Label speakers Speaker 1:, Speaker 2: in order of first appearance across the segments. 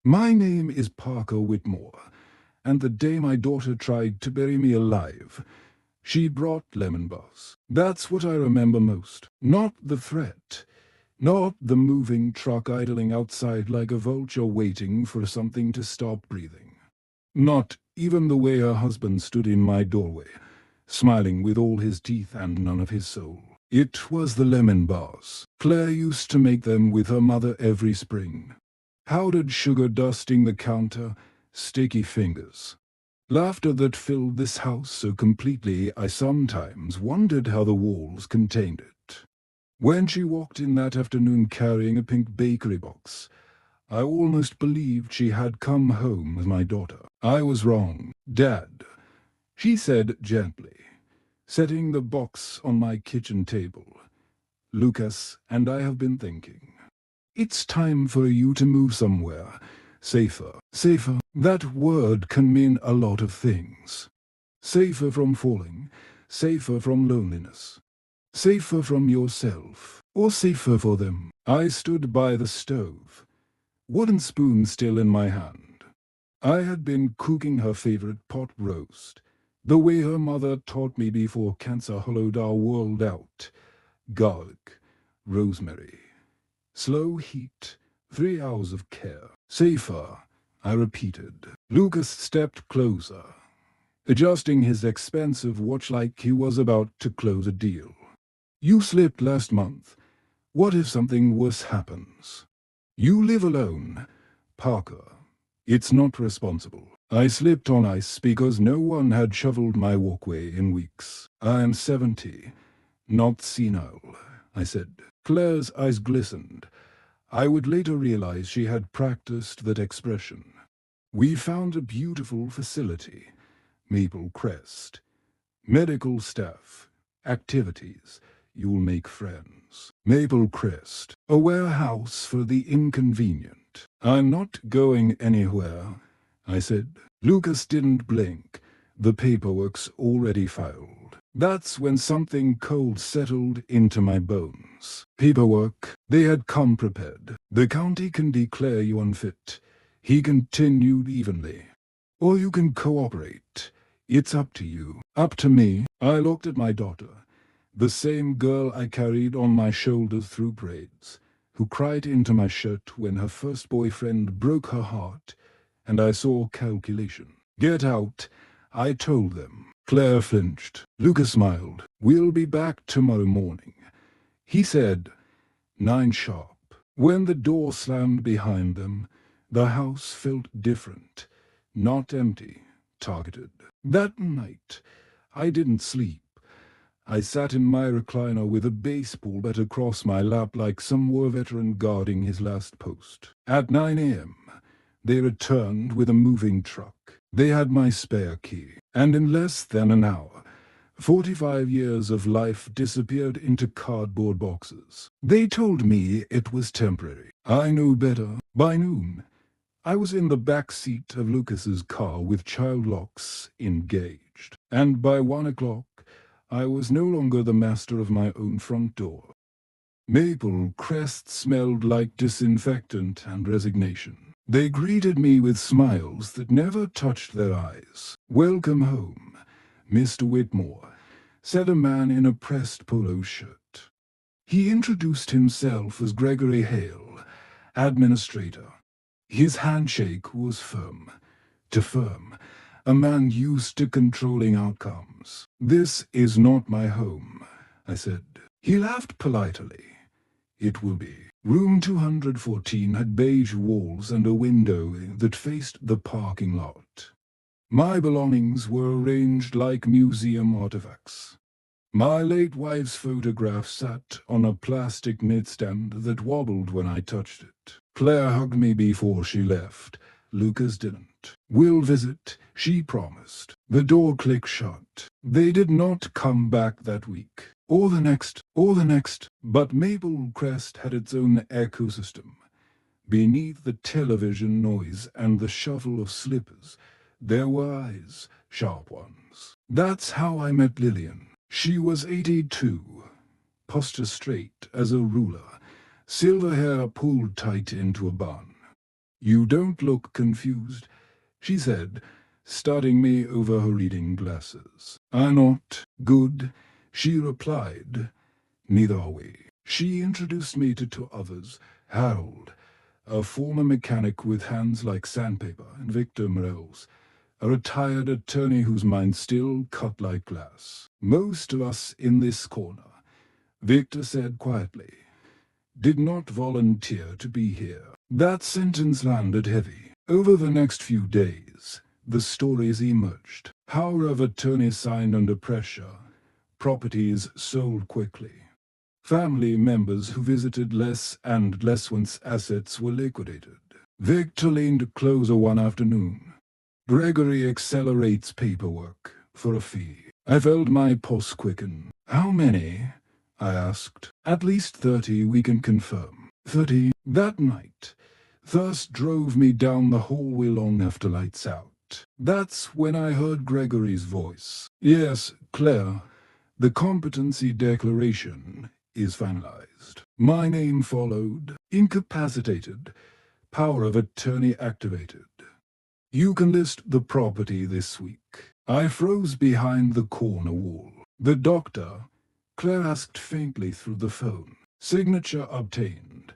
Speaker 1: My name is Parker Whitmore, and the day my daughter tried to bury me alive, she brought lemon bars. That's what I remember most. Not the threat. Not the moving truck idling outside like a vulture waiting for something to stop breathing. Not even the way her husband stood in my doorway, smiling with all his teeth and none of his soul. It was the lemon bars. Claire used to make them with her mother every spring. Powdered sugar dusting the counter, sticky fingers. Laughter that filled this house so completely I sometimes wondered how the walls contained it. When she walked in that afternoon carrying a pink bakery box, I almost believed she had come home with my daughter. I was wrong, Dad, she said gently, setting the box on my kitchen table. Lucas and I have been thinking. It's time for you to move somewhere. Safer. Safer. That word can mean a lot of things. Safer from falling. Safer from loneliness. Safer from yourself. Or safer for them. I stood by the stove, wooden spoon still in my hand. I had been cooking her favorite pot roast, the way her mother taught me before cancer hollowed our world out. Garlic, rosemary, slow heat, 3 hours of care. Safer, I repeated. Lucas stepped closer, adjusting his expensive watch like he was about to close a deal. You slipped last month. What if something worse happens? You live alone, Parker. It's not responsible. I slipped on ice because no one had shoveled my walkway in weeks. I am 70, not senile, I said. Claire's eyes glistened. I would later realize she had practiced that expression. We found a beautiful facility, Maple Crest. Medical staff, activities, you'll make friends. Maple Crest, a warehouse for the inconvenient. I'm not going anywhere, I said. Lucas didn't blink. The paperwork's already filed. That's when something cold settled into my bones. Paperwork. They had come prepared. The county can declare you unfit. He continued evenly. Or you can cooperate. It's up to you. Up to me. I looked at my daughter, the same girl I carried on my shoulders through braids, who cried into my shirt when her first boyfriend broke her heart, and I saw calculation. Get out, I told them. Claire flinched. Lucas smiled. We'll be back tomorrow morning, he said. 9 sharp. When the door slammed behind them, the house felt different. Not empty, targeted. That night, I didn't sleep. I sat in my recliner with a baseball bat across my lap like some war veteran guarding his last post. At 9 a.m., they returned with a moving truck. They had my spare key, and in less than an hour, 45 years of life disappeared into cardboard boxes. They told me it was temporary. I knew better. By noon, I was in the back seat of Lucas's car with child locks engaged, and by 1 o'clock, I was no longer the master of my own front door. Maple Crest smelled like disinfectant and resignation. They greeted me with smiles that never touched their eyes. Welcome home, Mr. Whitmore, said a man in a pressed polo shirt. He introduced himself as Gregory Hale, administrator. His handshake was firm. To firm, a man used to controlling outcomes. This is not my home, I said. He laughed politely. It will be. Room 214 had beige walls and a window that faced the parking lot. My belongings were arranged like museum artifacts. My late wife's photograph sat on a plastic nightstand that wobbled when I touched it. Claire hugged me before she left. Lucas didn't. We'll visit, she promised. The door clicked shut. They did not come back that week. Or the next. But Maple Crest had its own ecosystem. Beneath the television noise and the shuffle of slippers, there were eyes, sharp ones. That's how I met Lillian. She was 82, posture straight as a ruler, silver hair pulled tight into a bun. "You don't look confused," she said, studying me over her reading glasses. "I'm not good," she replied. "Neither are we." She introduced me to two others, Harold, a former mechanic with hands like sandpaper, and Victor Morels, a retired attorney whose mind still cut like glass. "Most of us in this corner," Victor said quietly, "did not volunteer to be here." That sentence landed heavy. Over the next few days, the stories emerged. Power of attorney signed under pressure. Properties sold quickly. Family members who visited less and less once assets were liquidated. Victor leaned closer one afternoon. "Gregory accelerates paperwork for a fee." I felt my pulse quicken. "How many?" I asked. "At least 30, we can confirm." 30. That night, thirst drove me down the hallway long after lights out. That's when I heard Gregory's voice. "Yes, Claire, the competency declaration is finalized." My name followed. "Incapacitated. Power of attorney activated. You can list the property this week." I froze behind the corner wall. "The doctor?" Claire asked faintly through the phone. "Signature obtained."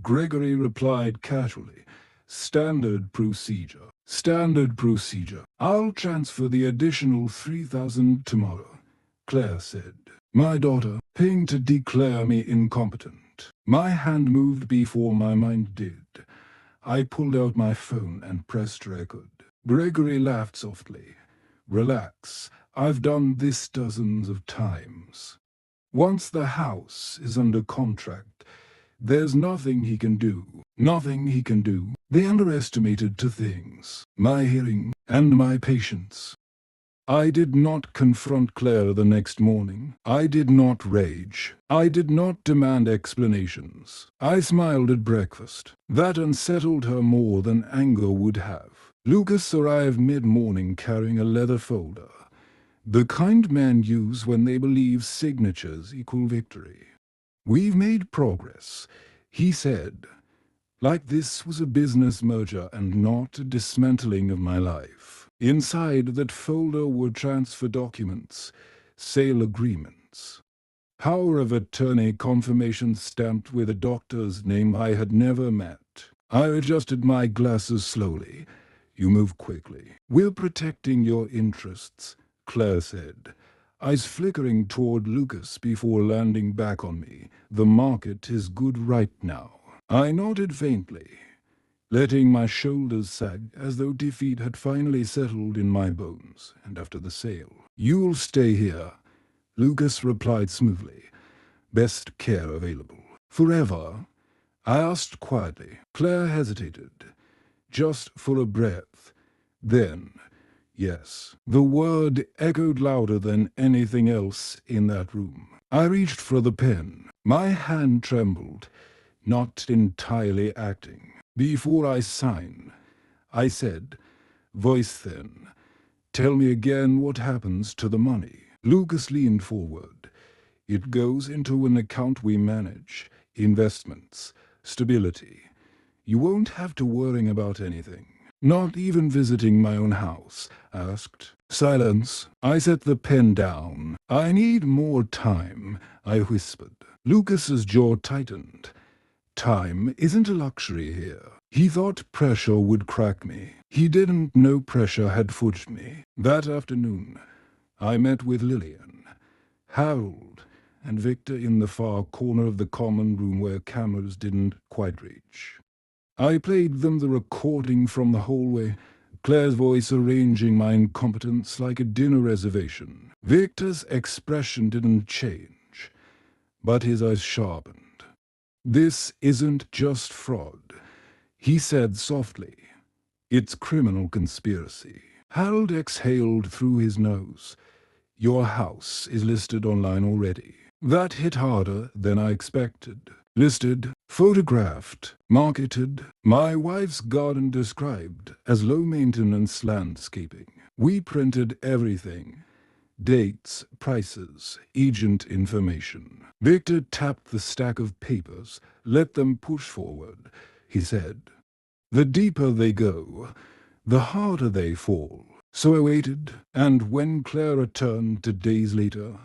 Speaker 1: Gregory replied casually. "Standard procedure." "Standard procedure. I'll transfer the additional 3,000 tomorrow," Claire said. My daughter pinged to declare me incompetent. My hand moved before my mind did. I pulled out my phone and pressed record. Gregory laughed softly. "Relax. I've done this dozens of times. Once the house is under contract, there's nothing he can do. Nothing he can do." They underestimated two things: my hearing and my patience. I did not confront Claire the next morning. I did not rage. I did not demand explanations. I smiled at breakfast. That unsettled her more than anger would have. Lucas arrived mid-morning carrying a leather folder, the kind men use when they believe signatures equal victory. "We've made progress," he said, like this was a business merger and not a dismantling of my life. Inside that folder were transfer documents, sale agreements, power of attorney confirmation stamped with a doctor's name I had never met. I adjusted my glasses slowly. "You move quickly. We're protecting your interests," Claire said, eyes flickering toward Lucas before landing back on me. "The market is good right now." I nodded faintly, letting my shoulders sag as though defeat had finally settled in my bones. And after the sale, "You'll stay here," Lucas replied smoothly. "Best care available." "Forever?" I asked quietly. Claire hesitated, just for a breath. Then, "Yes." The word echoed louder than anything else in that room. I reached for the pen. My hand trembled, not entirely acting. "Before I sign," I said, voice thin, "tell me again what happens to the money." Lucas leaned forward. "It goes into an account we manage. Investments. Stability. You won't have to worry about anything." "Not even visiting my own house?" I asked. Silence. I set the pen down. "I need more time," I whispered. Lucas's jaw tightened. "Time isn't a luxury here." He thought pressure would crack me. He didn't know pressure had forged me. That afternoon, I met with Lillian, Harold, and Victor in the far corner of the common room where cameras didn't quite reach. I played them the recording from the hallway, Claire's voice arranging my incompetence like a dinner reservation. Victor's expression didn't change, but his eyes sharpened. "This isn't just fraud," he said softly. "It's criminal conspiracy." Harold exhaled through his nose. "Your house is listed online already." That hit harder than I expected. Listed, photographed, marketed, my wife's garden described as low-maintenance landscaping. We printed everything. Dates, prices, agent information. Victor tapped the stack of papers. "Let them push forward," he said. The deeper they go, the harder they fall. So I waited, and when Claire returned 2 days later,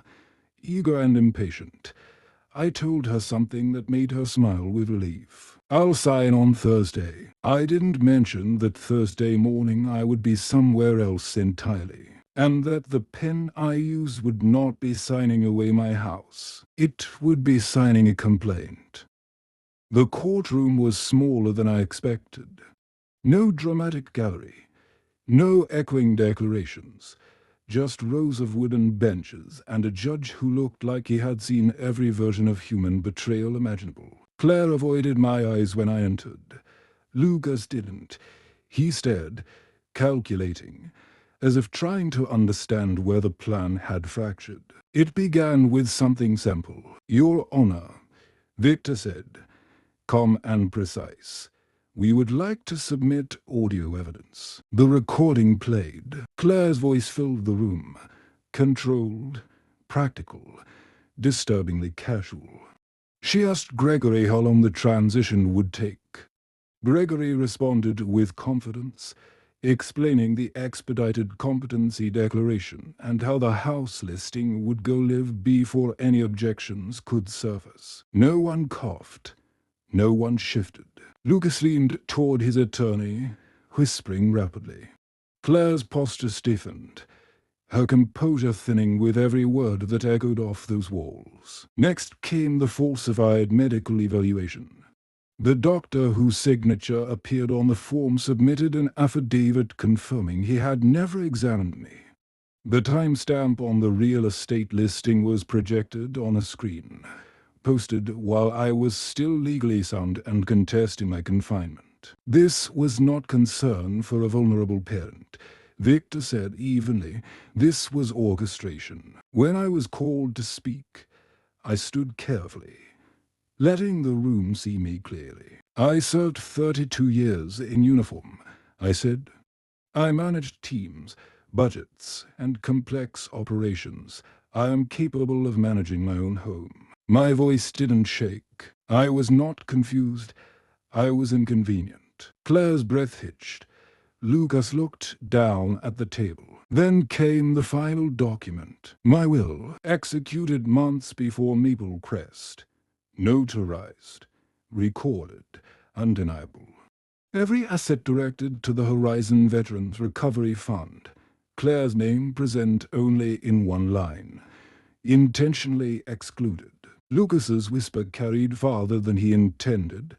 Speaker 1: eager and impatient, I told her something that made her smile with relief. "I'll sign on Thursday." I didn't mention that Thursday morning I would be somewhere else entirely, and that the pen I used would not be signing away my house. It would be signing a complaint. The courtroom was smaller than I expected. No dramatic gallery, no echoing declarations, just rows of wooden benches and a judge who looked like he had seen every version of human betrayal imaginable. Claire avoided my eyes when I entered. Lucas didn't. He stared, calculating, as if trying to understand where the plan had fractured. It began with something simple. "Your Honor," Victor said, calm and precise. "We would like to submit audio evidence." The recording played. Claire's voice filled the room. Controlled, practical, disturbingly casual. She asked Gregory how long the transition would take. Gregory responded with confidence, explaining the expedited competency declaration and how the house listing would go live before any objections could surface. No one coughed. No one shifted. Lucas leaned toward his attorney, whispering rapidly. Claire's posture stiffened, her composure thinning with every word that echoed off those walls. Next came the falsified medical evaluation. The doctor whose signature appeared on the form submitted an affidavit confirming he had never examined me. The timestamp on the real estate listing was projected on a screen, posted while I was still legally sound and contesting my confinement. This was not concern for a vulnerable parent. Victor said evenly, this was orchestration. When I was called to speak, I stood carefully, letting the room see me clearly. "I served 32 years in uniform," I said. "I managed teams, budgets, and complex operations. I am capable of managing my own home." My voice didn't shake. I was not confused. I was inconvenient. Claire's breath hitched. Lucas looked down at the table. Then came the final document. My will, executed months before Maple Crest. Notarized, recorded, undeniable. Every asset directed to the Horizon Veterans Recovery Fund. Claire's name present only in one line. Intentionally excluded. Lucas's whisper carried farther than he intended.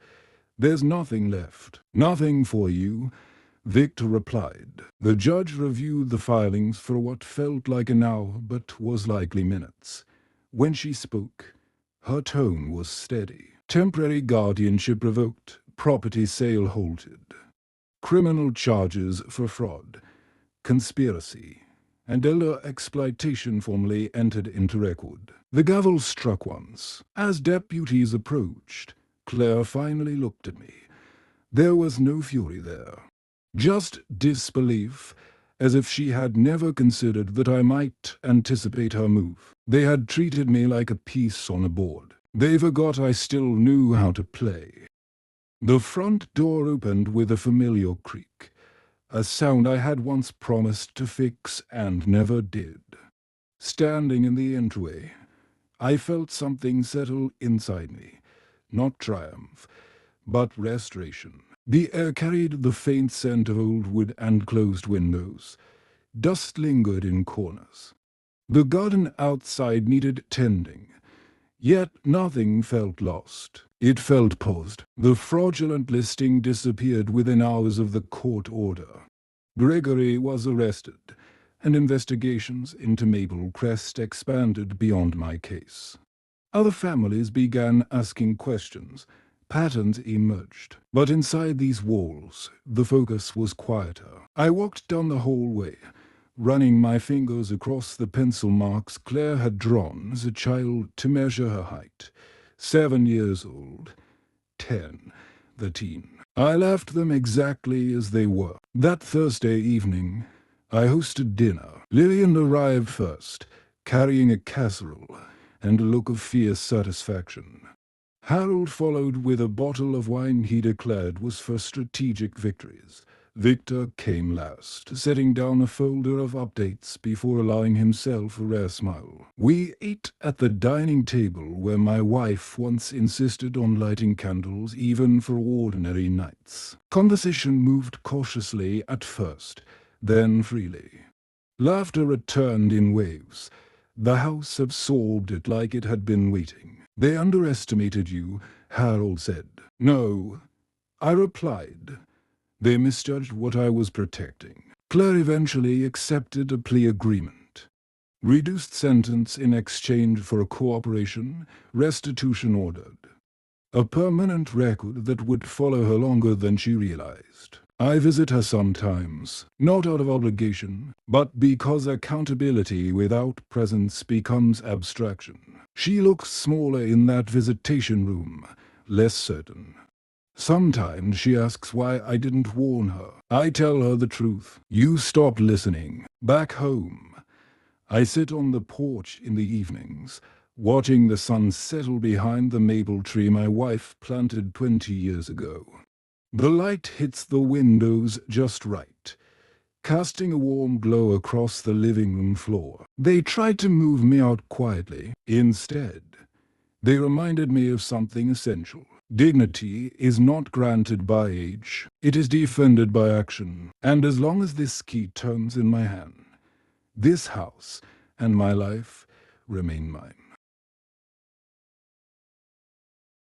Speaker 1: "There's nothing left. Nothing for you," Victor replied. The judge reviewed the filings for what felt like an hour but was likely minutes. When she spoke, her tone was steady. Temporary guardianship revoked, property sale halted. Criminal charges for fraud, conspiracy, and elder exploitation formally entered into record. The gavel struck once. As deputies approached, Claire finally looked at me. There was no fury there, just disbelief, as if she had never considered that I might anticipate her move. They had treated me like a piece on a board. They forgot I still knew how to play. The front door opened with a familiar creak, a sound I had once promised to fix and never did. Standing in the entryway, I felt something settle inside me. Not triumph, but restoration. The air carried the faint scent of old wood and closed windows. Dust lingered in corners. The garden outside needed tending, yet nothing felt lost. It felt paused. The fraudulent listing disappeared within hours of the court order. Gregory was arrested, and investigations into Maple Crest expanded beyond my case. Other families began asking questions. Patterns emerged. But inside these walls, the focus was quieter. I walked down the hallway, running my fingers across the pencil marks Claire had drawn as a child to measure her height. 7 years old, 10, the teen. I left them exactly as they were. That Thursday evening, I hosted dinner. Lillian arrived first, carrying a casserole and a look of fierce satisfaction. Harold followed with a bottle of wine he declared was for strategic victories. Victor came last, setting down a folder of updates before allowing himself a rare smile. We ate at the dining table where my wife once insisted on lighting candles even for ordinary nights. Conversation moved cautiously at first, then freely. Laughter returned in waves. The house absorbed it like it had been waiting. "They underestimated you," Harold said. "No," I replied. "They misjudged what I was protecting." Claire eventually accepted a plea agreement. Reduced sentence in exchange for cooperation, restitution ordered. A permanent record that would follow her longer than she realized. I visit her sometimes, not out of obligation, but because accountability without presence becomes abstraction. She looks smaller in that visitation room, less certain. Sometimes she asks why I didn't warn her. I tell her the truth. You stopped listening. Back home, I sit on the porch in the evenings, watching the sun settle behind the maple tree my wife planted 20 years ago. The light hits the windows just right, casting a warm glow across the living room floor. They tried to move me out quietly. Instead, they reminded me of something essential. Dignity is not granted by age, it is defended by action. And as long as this key turns in my hand, this house and my life remain mine.